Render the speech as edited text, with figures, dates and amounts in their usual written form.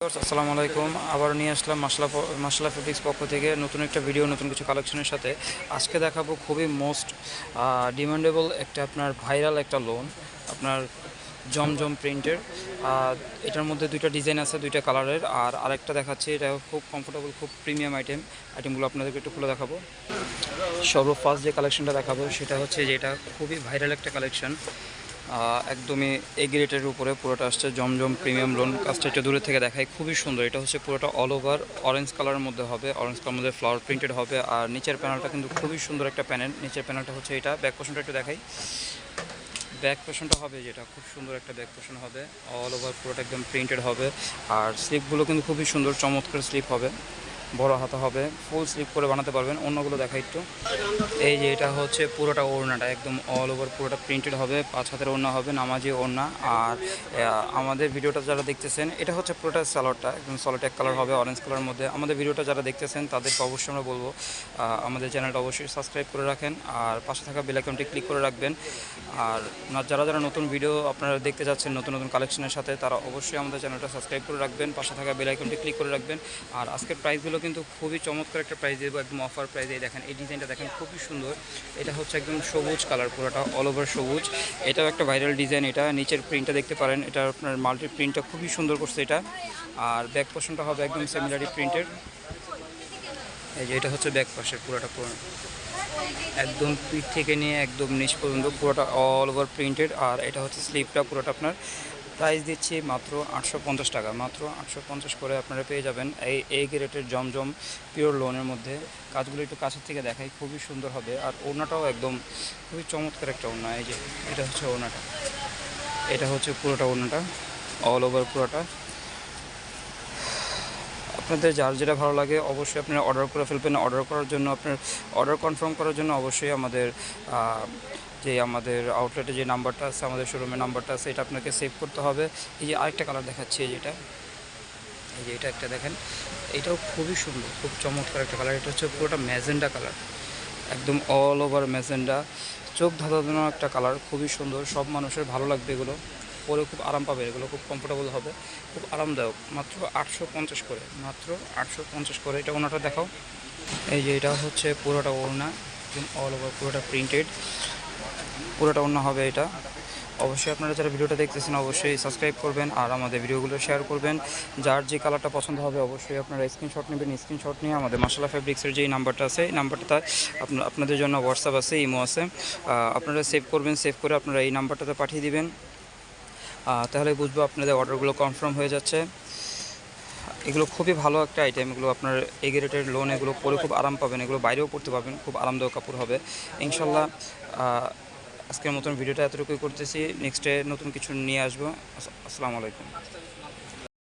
আসসালামু আলাইকুম। আবার নিয়ে আসলাম মাশাআল্লাহ ফেব্রিক্স পক্ষ থেকে নতুন একটা ভিডিও, নতুন কিছু কালেকশনের সাথে। আজকে দেখাবো খুবই মোস্ট ডিমান্ডেবল একটা আপনার ভাইরাল একটা লোন, আপনার জমজম প্রিন্টের। এটার মধ্যে দুইটা ডিজাইন আছে, দুইটা কালারের। আর আরেকটা দেখাচ্ছি, এটা খুব কমফোর্টেবল, খুব প্রিমিয়াম আইটেমগুলো আপনাদেরকে একটু খুলে দেখাবো। সর্বফার্স্ট যে কালেকশনটা দেখাবো সেটা হচ্ছে যেটা খুবই ভাইরাল একটা কালেকশন, একদমই এ গ্রেডের উপরে পুরোটা আসছে জমজম প্রিমিয়াম লোন। কাজটা একটু দূরে থেকে দেখায়, খুবই সুন্দর। এটা হচ্ছে পুরোটা অল ওভার অরেঞ্জ কালারের মধ্যে হবে, অরেঞ্জ কালার মধ্যে ফ্লাওয়ার প্রিন্টেড হবে। আর নিচের প্যানেলটা কিন্তু খুবই সুন্দর একটা প্যানেল। নিচের প্যানেলটা হচ্ছে এটা। ব্যাক পোর্শনটা একটু দেখাই। ব্যাক পোর্শনটা হবে যেটা, খুব সুন্দর একটা ব্যাক পোর্শন হবে, অল ওভার পুরোটা একদম প্রিন্টেড হবে। আর স্লিপগুলো কিন্তু খুবই সুন্দর, চমৎকার স্লিপ হবে, বড় হাতা হবে, ফুল স্লিপ করে বানাতে পারবেন। অন্যগুলো দেখা একটু। এই যে এটা হচ্ছে পুরোটা ওড়নাটা একদম অল ওভার পুরোটা প্রিন্টেড হবে, 5 হাতের ওড়না হবে, নামাজি ওড়না। আর আমাদের ভিডিওটা যারা দেখতেছেন, এটা হচ্ছে পুরোটা সালোয়ারটা একদম সলিড এক কালার হবে, অরেঞ্জ কালারের মধ্যে। আমাদের ভিডিওটা যারা দেখতেছেন তাদেরকে অবশ্যই আমরা বলবো আমাদের চ্যানেলটা অবশ্যই সাবস্ক্রাইব করে রাখেন, আর পাশে থাকা বেল আইকনটি ক্লিক করে রাখবেন। আর যারা যারা নতুন ভিডিও আপনারা দেখতে যাচ্ছেন নতুন নতুন কালেকশনের সাথে, তারা অবশ্যই আমাদের চ্যানেলটা সাবস্ক্রাইব করে রাখবেন, পাশে থাকা বেল আইকনটি ক্লিক করে রাখবেন। আর আজকের প্রাইসগুলো কিন্তু খুবই চমৎকার একটা প্রাইস দেবো, একদম অফার প্রাইসে। দেখেন এই ডিজাইনটা, দেখেন খুবই সুন্দর। এটা হচ্ছে একদম সবুজ কালার, পুরোটা অল ওভার সবুজ। এটাও একটা ভাইরাল ডিজাইন। এটা নিচের প্রিন্টটা দেখতে পারেন, এটা আপনার মাল্টি প্রিন্টটা খুবই সুন্দর করছে এটা। আর ব্যাক পোর্শনটা হবে একদম সিমিলারি প্রিন্টের। এই যে এটা হচ্ছে ব্যাক পাশের পুরোটা, একদম পিঠ থেকে নিয়ে একদম নিচ পর্যন্ত পুরোটা অল ওভার প্রিন্টেড। আর এটা হচ্ছে স্লিপটা পুরোটা। আপনার প্রাইস দিচ্ছি মাত্র 850 টাকা, মাত্র 850 করে আপনারা পেয়ে যাবেন এই গ্রেটের জমজম পিওর লোনের মধ্যে। কাজগুলো একটু কাছের থেকে দেখাই, খুবই সুন্দর হবে। আর ওড়নাটাও একদম খুবই চমৎকার একটা ওড়না। এই যে এটা হচ্ছে ওড়নাটা, এটা হচ্ছে পুরোটা ওড়নাটা অল ওভার পুরোটা। আপনাদের যার যেটা ভালো লাগে অবশ্যই আপনারা অর্ডার করে ফেলবেন। অর্ডার করার জন্য আপনার অর্ডার কনফার্ম করার জন্য অবশ্যই আমাদের আউটলেটে যে নাম্বারটা আছে, আমাদের শোরুমের নাম্বারটা আছে, এটা আপনাকে সেভ করতে হবে। এই যে আরেকটা কালার দেখাচ্ছি, এই যে এটা একটা দেখেন, এটাও খুবই সুন্দর, খুব চমৎকার একটা কালার। এটা হচ্ছে পুরোটা ম্যাজেন্ডা কালার, একদম অল ওভার ম্যাজেন্ডা, চোখ ধাঁধানো একটা কালার, খুবই সুন্দর। সব মানুষের ভালো লাগবে এগুলো, পরে খুব আরাম পাবে, এগুলো খুব কমফোর্টেবল হবে, খুব আরামদায়ক। মাত্র 850 করে, মাত্র 850 করে। এটা ওনাটা দেখাও। এই যে এটা হচ্ছে পুরোটা ওড়না, একদম অল ওভার পুরোটা প্রিন্টেড, পুরোটা ওড়না হবে এটা। অবশ্যই আপনারা যারা ভিডিওটা দেখতেছেন অবশ্যই সাবস্ক্রাইব করবেন আর আমাদের ভিডিওগুলো শেয়ার করবেন। যার যে কালারটা পছন্দ হবে অবশ্যই আপনারা স্ক্রিনশট নেবেন। স্ক্রিনশট নিয়ে আমাদের মাশাআল্লাহ ফেব্রিক্সের যেই নাম্বারটা আছে, এই নাম্বারটা আপনাদের জন্য হোয়াটসঅ্যাপ আছে, ইমো আছে, আপনারা সেভ করবেন। সেভ করে আপনারা এই নাম্বারটাতে পাঠিয়ে দিবেন, তাহলে বুঝবো আপনাদের অর্ডারগুলো কনফার্ম হয়ে যাচ্ছে। এগুলো খুবই ভালো একটা আইটেম, এগুলো আপনার এ গ্রেডের লোন, এগুলো পরে খুব আরাম পাবেন, এগুলো বাইরেও পড়তে পারবেন, খুব আরামদায়ক কাপড় হবে ইনশাল্লাহ। আজকের মতন ভিডিওটা এতটুকুই করতেছি, নেক্সটে নতুন কিছু নিয়ে আসবো। আসসালামু আলাইকুম।